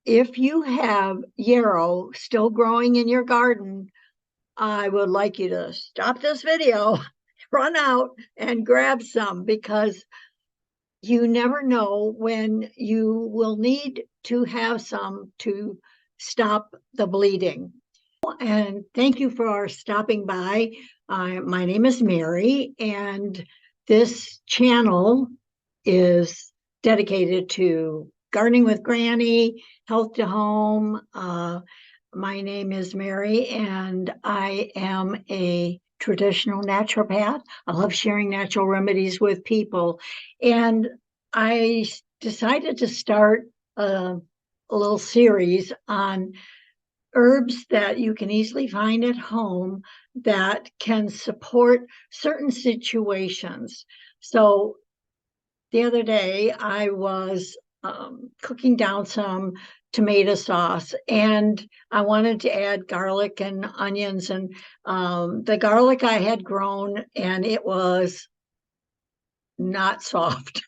if you have yarrow still growing in your garden, I would like you to stop this video, run out and grab some, because you never know when you will need to have some to stop the bleeding. And thank you for stopping by. My name is Mary, and this channel is dedicated to gardening with Granny, health to home. My name is Mary, and I am a traditional naturopath. I love sharing natural remedies with people. And I decided to start a little series on herbs that you can easily find at home that can support certain situations. So the other day I was cooking down some tomato sauce, and I wanted to add garlic and onions, and the garlic I had grown and it was not soft.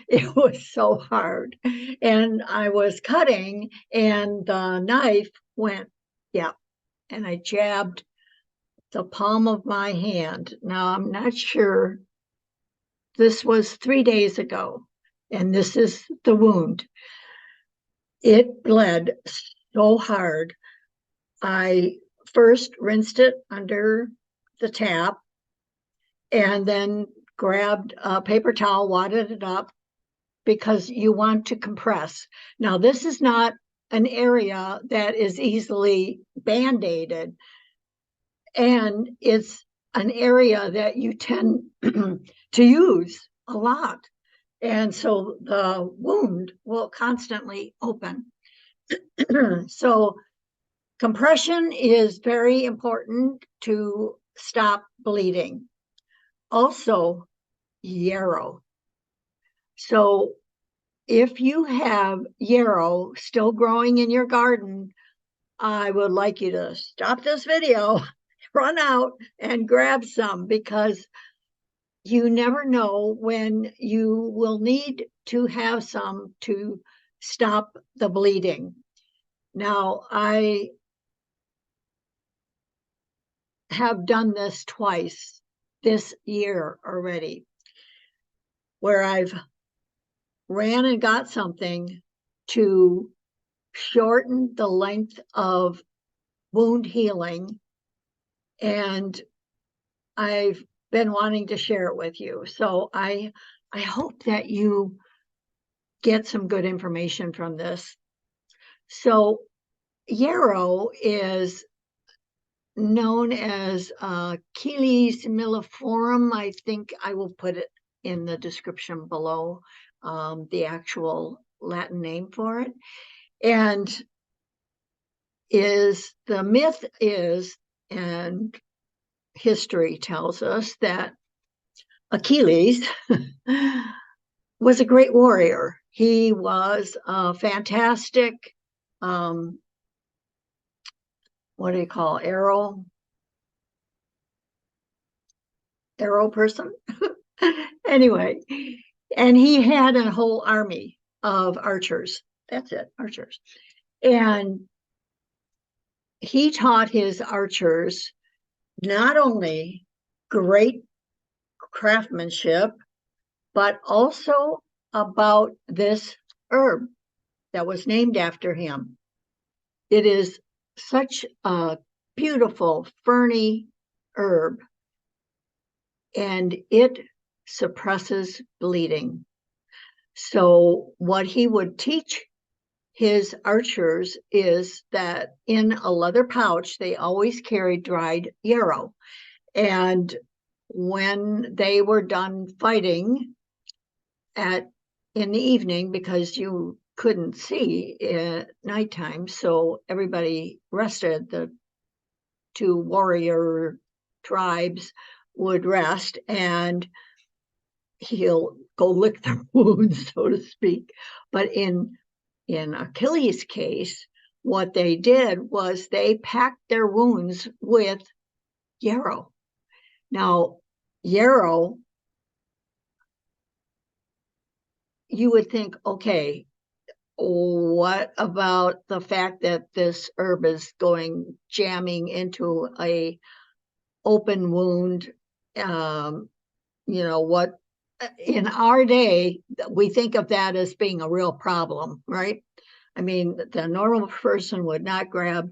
It was so hard. And I was cutting, and the knife went, yeah, and I jabbed the palm of my hand. Now, I'm not sure. This was 3 days ago, and this is the wound. It bled so hard. I first rinsed it under the tap and then grabbed a paper towel, wadded it up, because you want to compress. Now, this is not an area that is easily band-aided, and it's an area that you tend to use a lot. And so the wound will constantly open. So compression is very important to stop bleeding. Also, yarrow. So if you have yarrow still growing in your garden, I would like you to stop this video, run out and grab some, because you never know when you will need to have some to stop the bleeding. Now, I have done this twice this year already, where I've ran and got something to shorten the length of wound healing, and I've been wanting to share it with you. So I hope that you get some good information from this. So yarrow is known as Achilles milliforum. I think I will put it in the description below, the actual Latin name for it. And the myth is, and history tells us, that Achilles was a great warrior. He was a fantastic, what do you call, arrow person? Anyway, and he had a whole army of archers. That's it, archers. And he taught his archers not only great craftsmanship, but also about this herb that was named after him. It is such a beautiful ferny herb, and it suppresses bleeding. So what he would teach his archers is that in a leather pouch, they always carried dried yarrow. And when they were done fighting in the evening, because you couldn't see at nighttime, so everybody rested, the two warrior tribes would rest, and he'll go lick their wounds, so to speak. But in Achilles' case, what they did was they packed their wounds with yarrow. Now, yarrow, you would think, okay, what about the fact that this herb is jamming into a open wound? What in our day, we think of that as being a real problem, right? I mean, the normal person would not grab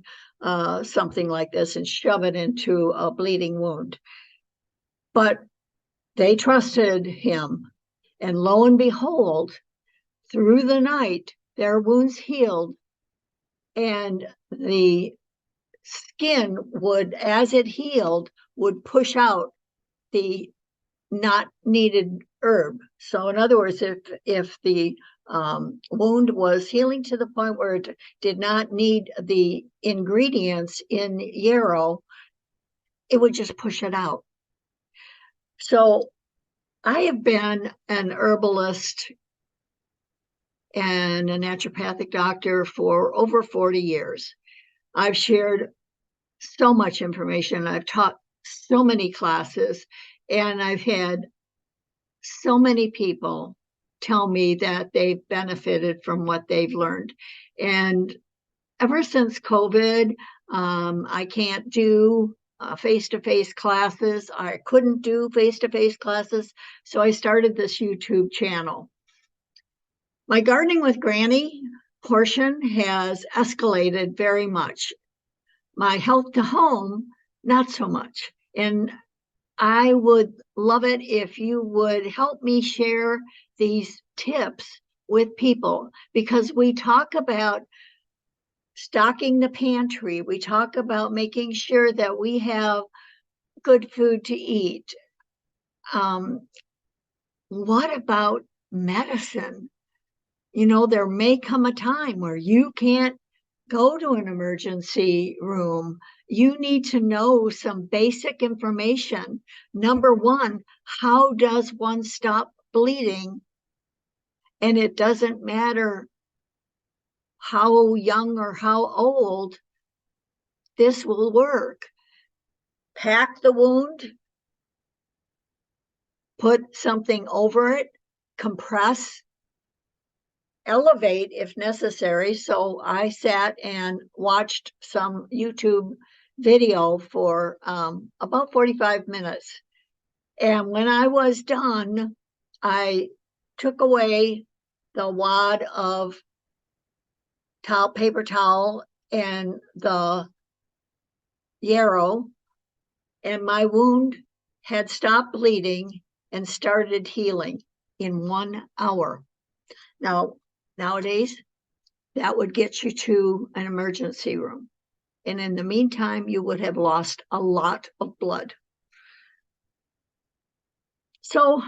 something like this and shove it into a bleeding wound. But they trusted him. And lo and behold, through the night, their wounds healed. And the skin would, as it healed, would push out the not needed herb. So in other words, if the wound was healing to the point where it did not need the ingredients in yarrow, it would just push it out. So I have been an herbalist and a naturopathic doctor for over 40 years. I've shared so much information. I've taught so many classes, and I've had so many people tell me that they've benefited from what they've learned. And ever since COVID, I can't do face-to-face classes. I couldn't do face-to-face classes, so I started this YouTube channel. My Gardening with Granny portion has escalated very much. My health to home, not so much. And I would love it if you would help me share these tips with people, because we talk about stocking the pantry. We talk about making sure that we have good food to eat. What about medicine? There may come a time where you can't go to an emergency room. You need to know some basic information. Number one, how does one stop bleeding? And it doesn't matter how young or how old, this will work. Pack the wound, put something over it, compress, elevate if necessary. So I sat and watched some YouTube video for about 45 minutes. And when I was done, I took away the wad of paper towel and the yarrow, and my wound had stopped bleeding and started healing in 1 hour. Now, nowadays, that would get you to an emergency room. And in the meantime, you would have lost a lot of blood. So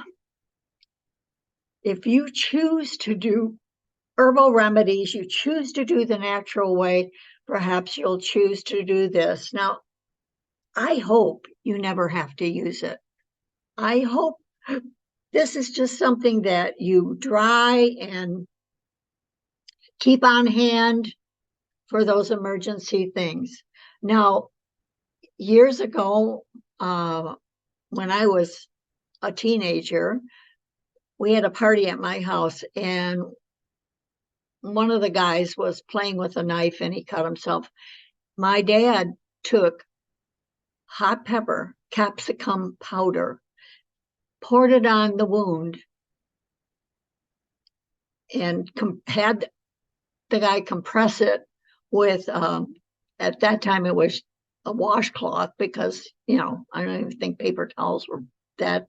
if you choose to do herbal remedies, you choose to do the natural way, perhaps you'll choose to do this. Now, I hope you never have to use it. I hope this is just something that you dry and keep on hand for those emergency things. Now, years ago, when I was a teenager, we had a party at my house, and one of the guys was playing with a knife and he cut himself. My dad took hot pepper, capsicum powder, poured it on the wound, and had the guy compress it with, at that time it was a washcloth, because, I don't even think paper towels were that,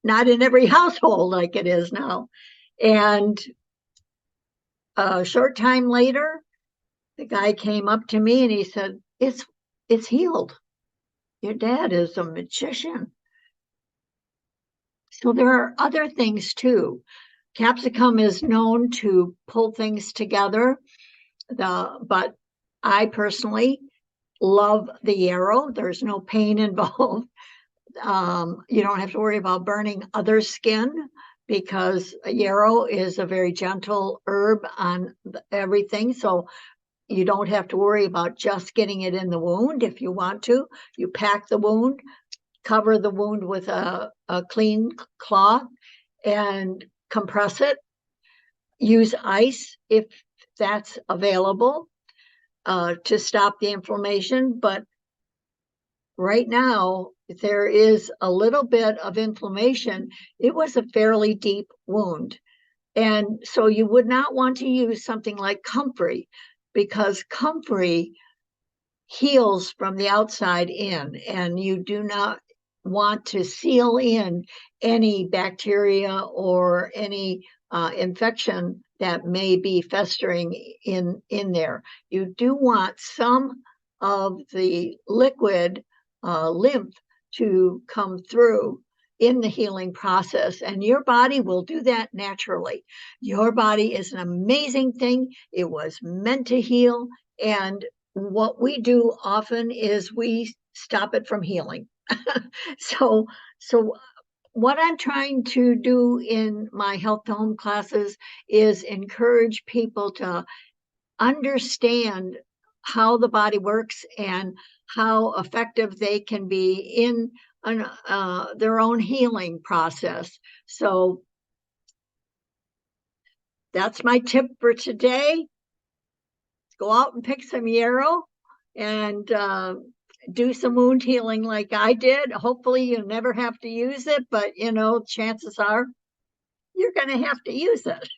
not in every household like it is now. And a short time later, the guy came up to me and he said, it's healed. Your dad is a magician. So there are other things too. Capsicum is known to pull things together, but I personally love the yarrow. There's no pain involved. You don't have to worry about burning other skin, because yarrow is a very gentle herb on everything. So you don't have to worry about just getting it in the wound. If you want to, you pack the wound, cover the wound with a clean cloth, and compress it. use ice if that's available to stop the inflammation. But right now, there is a little bit of inflammation. It was a fairly deep wound. And so you would not want to use something like comfrey, because comfrey heals from the outside in, and you do not want to seal in any bacteria or any infection that may be festering in there. You do want some of the liquid lymph to come through in the healing process, and your body will do that naturally. Your body is an amazing thing. It was meant to heal, and what we do often is we stop it from healing. so so what I'm trying to do in my health to home classes is encourage people to understand how the body works and how effective they can be in their own healing process. So that's my tip for today. Go out and pick some yarrow and do some wound healing like I did. Hopefully, you never have to use it, but chances are you're going to have to use it.